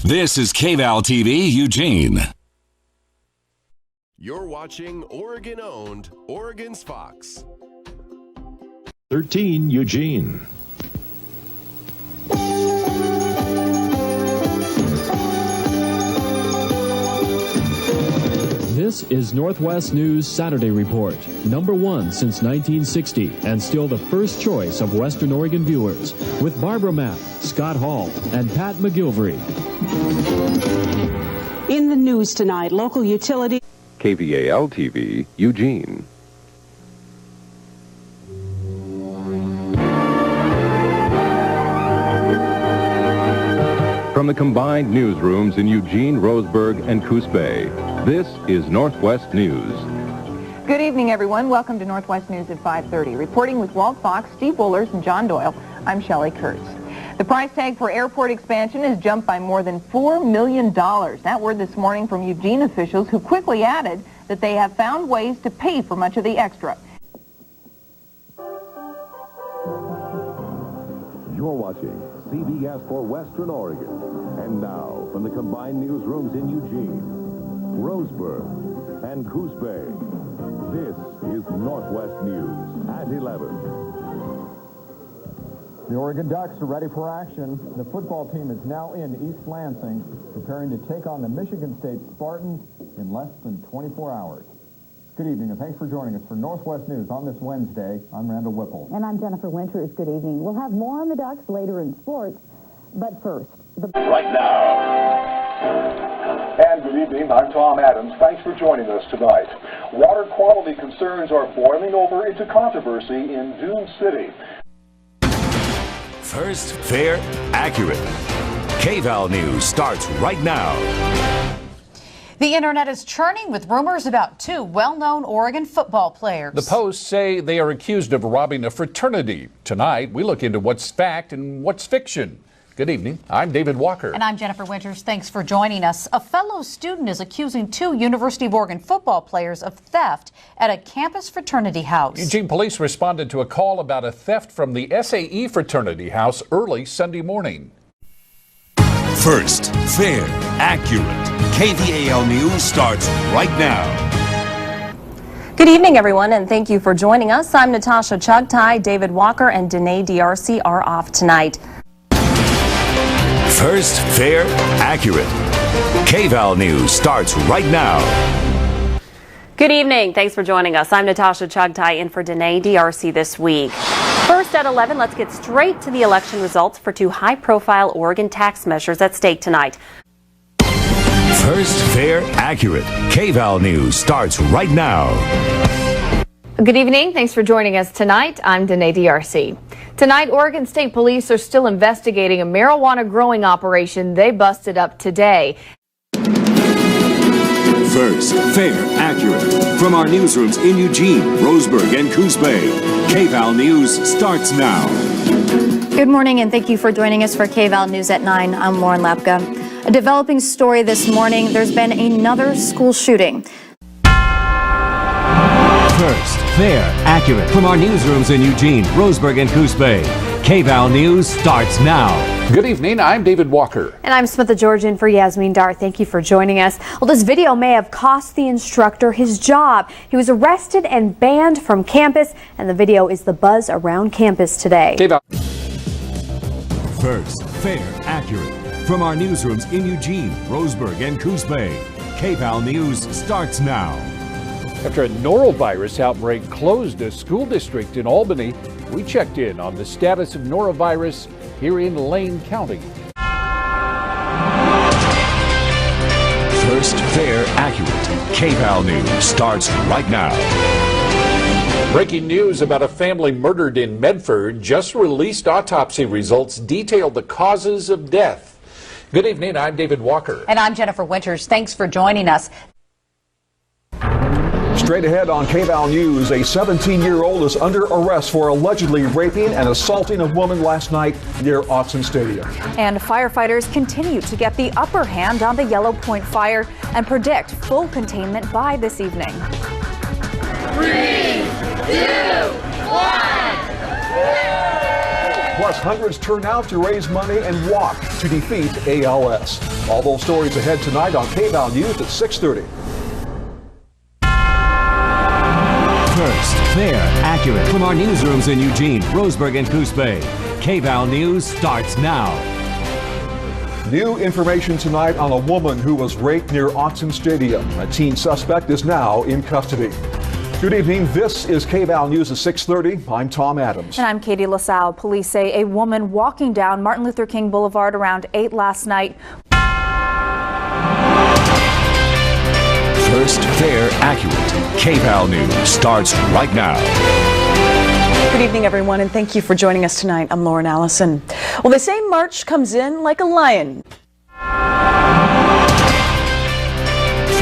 This is KVAL-TV Eugene. You're watching Oregon-owned Oregon's Fox. 13 Eugene. This is Northwest News Saturday Report, number 1 since 1960, and still the first choice of Western Oregon viewers, with Barbara Mapp, Scott Hall, and Pat McGilvery. In the news tonight, local utility... KVAL-TV Eugene. From the combined newsrooms in Eugene, Roseburg, and Coos Bay, this is Northwest News. Good evening, everyone. Welcome to Northwest News at 5:30. Reporting with Walt Fox, Steve Wohlers, and John Doyle, I'm Shelley Kurtz. The price tag for airport expansion has jumped by more than $4 million. That word this morning from Eugene officials, who quickly added that they have found ways to pay for much of the extra. You're watching CBS for Western Oregon. And now, from the combined newsrooms in Eugene, Roseburg, and Coos Bay, this is Northwest News at 11. The Oregon Ducks are ready for action. The football team is now in East Lansing, preparing to take on the Michigan State Spartans in less than 24 hours. Good evening, and thanks for joining us for Northwest News on this Wednesday. I'm Randall Whipple. And I'm Jennifer Winters. Good evening. We'll have more on the Ducks later in sports, but first... Right now. And good evening, I'm Tom Adams. Thanks for joining us tonight. Water quality concerns are boiling over into controversy in Dune City. First, fair, accurate. KVAL News starts right now. The internet is churning with rumors about two well-known Oregon football players. The Post say they are accused of robbing a fraternity. Tonight, we look into what's fact and what's fiction. Good evening. I'm David Walker. And I'm Jennifer Winters. Thanks for joining us. A fellow student is accusing two University of Oregon football players of theft at a campus fraternity house. Eugene police responded to a call about a theft from the SAE fraternity house early Sunday morning. First, fair, accurate. KVAL News starts right now. Good evening, everyone, and thank you for joining us. I'm Natasha Chugtai. David Walker and Danae DRC are off tonight. First, fair, accurate. KVAL News starts right now. Good evening. Thanks for joining us. I'm Natasha Chugtai in for Danae DRC this week. First at 11, let's get straight to the election results for two high-profile Oregon tax measures at stake tonight. First, fair, accurate. KVAL News starts right now. Good evening. Thanks for joining us tonight. I'm Danae DRC. Tonight, Oregon State Police are still investigating a marijuana growing operation they busted up today. First, fair, accurate. From our newsrooms in Eugene, Roseburg, and Coos Bay, KVAL News starts now. Good morning, and thank you for joining us for KVAL News at 9. I'm Lauren Lapka. A developing story this morning, there's been another school shooting. First, fair, accurate. From our newsrooms in Eugene, Roseburg, and Coos Bay, KVAL News starts now. Good evening, I'm David Walker. And I'm Smitha Georgian for Yasmin Dar. Thank you for joining us. Well, this video may have cost the instructor his job. He was arrested and banned from campus, and the video is the buzz around campus today. First, fair, accurate. From our newsrooms in Eugene, Roseburg, and Coos Bay, KVAL News starts now. After a norovirus outbreak closed a school district in Albany, we checked in on the status of norovirus here in Lane County. First, fair, accurate. KVAL News starts right now. Breaking news about a family murdered in Medford. Just released autopsy results detail the causes of death. Good evening, I'm David Walker. And I'm Jennifer Winters. Thanks for joining us. Straight ahead on KVAL News, a 17-year-old is under arrest for allegedly raping and assaulting a woman last night near Autzen Stadium. And firefighters continue to get the upper hand on the Yellow Point fire and predict full containment by this evening. 3, 2, 1. Plus, hundreds turn out to raise money and walk to defeat ALS. All those stories ahead tonight on KVAL News at 6:30. First, fair, accurate. From our newsrooms in Eugene, Roseburg, and Coos Bay, KVAL News starts now. New information tonight on a woman who was raped near Autzen Stadium. A teen suspect is now in custody. Good evening. This is KVAL News at 6:30. I'm Tom Adams. And I'm Katie LaSalle. Police say a woman walking down Martin Luther King Boulevard around 8 last night. First, fair, accurate. KVAL News starts right now. Good evening, everyone, and thank you for joining us tonight. I'm Lauren Allison. Well, they say March comes in like a lion.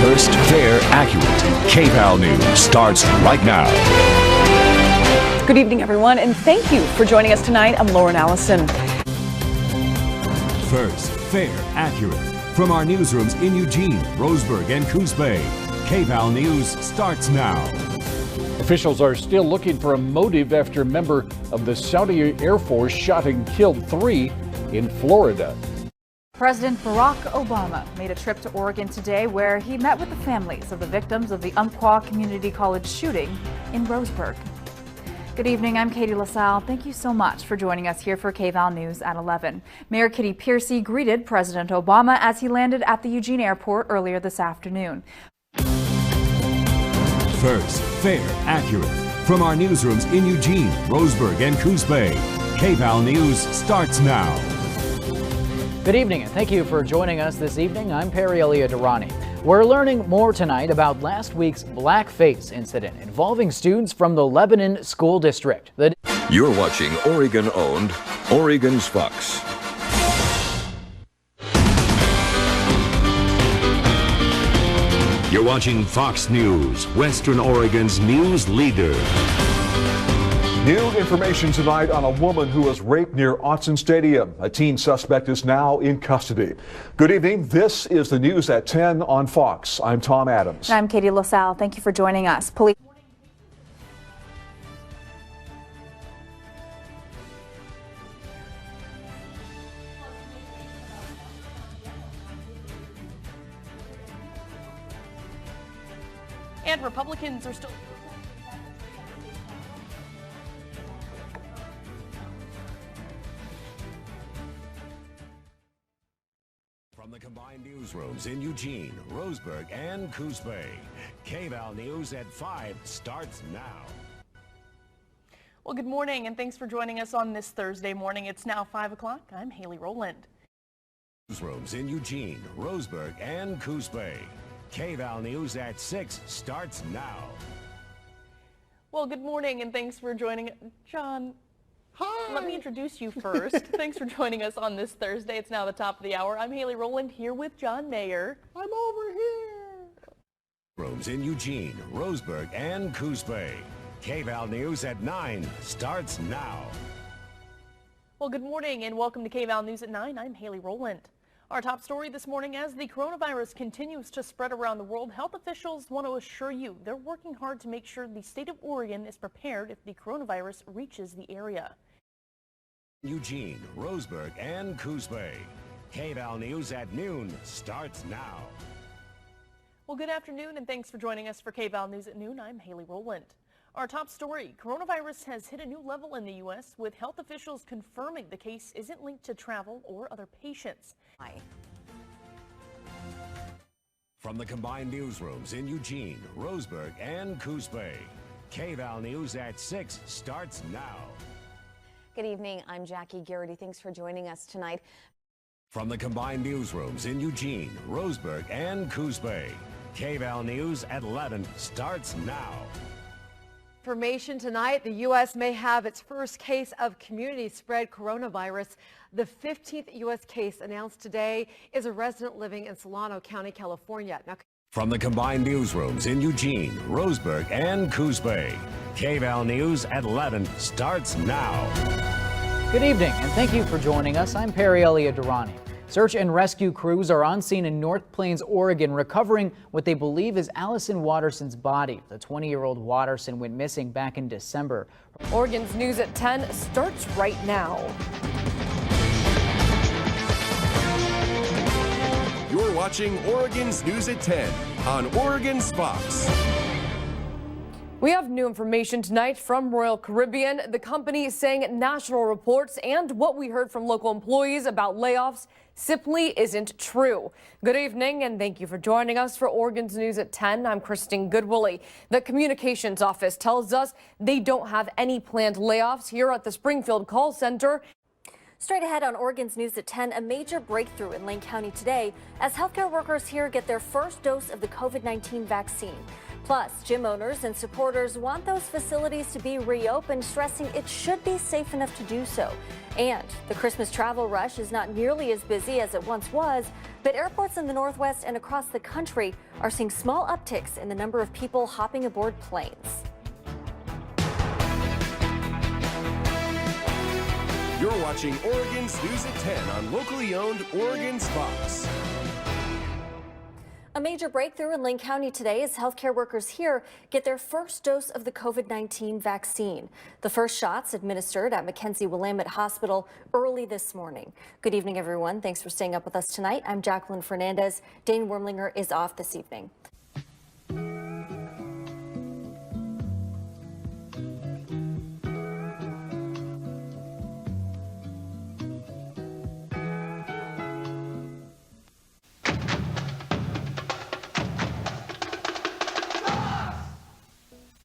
First, fair, accurate. KVAL News starts right now. Good evening, everyone, and thank you for joining us tonight. I'm Lauren Allison. First, fair, accurate. From our newsrooms in Eugene, Roseburg, and Coos Bay, KVAL News starts now. Officials are still looking for a motive after a member of the Saudi Air Force shot and killed 3 in Florida. President Barack Obama made a trip to Oregon today where he met with the families of the victims of the Umpqua Community College shooting in Roseburg. Good evening, I'm Katie LaSalle. Thank you so much for joining us here for KVAL News at 11. Mayor Kitty Piercy greeted President Obama as he landed at the Eugene Airport earlier this afternoon. First, fair, accurate. From our newsrooms in Eugene, Roseburg, and Coos Bay, KVAL News starts now. Good evening, and thank you for joining us this evening. I'm Perry Durrani. We're learning more tonight about last week's blackface incident involving students from the Lebanon School District. You're watching Oregon-owned Oregon's Fox. You're watching Fox News, Western Oregon's news leader. New information tonight on a woman who was raped near Autzen Stadium. A teen suspect is now in custody. Good evening. This is the news at 10 on Fox. I'm Tom Adams. And I'm Katie LaSalle. Thank you for joining us. Police. And Republicans are still... From the combined newsrooms in Eugene, Roseburg, and Coos Bay, KVAL News at 5 starts now. Well, good morning, and thanks for joining us on this Thursday morning. It's now 5 o'clock. I'm Haley Rowland. Newsrooms in Eugene, Roseburg, and Coos Bay, KVAL News at 6 starts now. Well, good morning, and thanks for joining. John, hi. Let me introduce you first. Thanks for joining us on this Thursday. It's now the top of the hour. I'm Haley Rowland here with John Mayer. I'm over here. Rooms in Eugene, Roseburg, and Coos Bay, KVAL News at 9 starts now. Well, good morning, and welcome to KVAL News at 9. I'm Haley Rowland. Our top story this morning: as the coronavirus continues to spread around the world, health officials want to assure you they're working hard to make sure the state of Oregon is prepared if the coronavirus reaches the area. Eugene, Roseburg, and Coos Bay, KVAL News at noon starts now. Well, good afternoon, and thanks for joining us for KVAL News at noon. I'm Haley Rowland. Our top story: coronavirus has hit a new level in the U.S., with health officials confirming the case isn't linked to travel or other patients. From the combined newsrooms in Eugene, Roseburg, and Coos Bay, KVAL News at 6 starts now. Good evening, I'm Jackie Garrity. Thanks for joining us tonight. From the combined newsrooms in Eugene, Roseburg, and Coos Bay, KVAL News at 11 starts now. Information tonight: the U.S. may have its first case of community-spread coronavirus. The 15th U.S. case announced today is a resident living in Solano County, California. Now, from the combined newsrooms in Eugene, Roseburg, and Coos Bay, KVAL News at 11 starts now. Good evening, and thank you for joining us. I'm Perry Durrani. Search and rescue crews are on scene in North Plains, Oregon, recovering what they believe is Allison Watterson's body. The 20-year-old Watterson went missing back in December. Oregon's News at 10 starts right now. You're watching Oregon's News at 10 on Oregon's Fox. We have new information tonight from Royal Caribbean. The company is saying national reports and what we heard from local employees about layoffs simply isn't true. Good evening and thank you for joining us for Oregon's News at 10. I'm Christine Goodwillie. The communications office tells us they don't have any planned layoffs here at the Springfield call center. Straight ahead on Oregon's News at 10, a major breakthrough in Lane County today as healthcare workers here get their first dose of the COVID-19 vaccine. Plus, gym owners and supporters want those facilities to be reopened, stressing it should be safe enough to do so. And the Christmas travel rush is not nearly as busy as it once was, but airports in the Northwest and across the country are seeing small upticks in the number of people hopping aboard planes. You're watching Oregon's News at 10 on locally owned Oregon's Fox. A major breakthrough in Lane County today as healthcare workers here get their first dose of the COVID-19 vaccine. The first shots administered at McKenzie-Willamette Hospital early this morning. Good evening, everyone. Thanks for staying up with us tonight. I'm Jacqueline Fernandez. Dane Wormlinger is off this evening.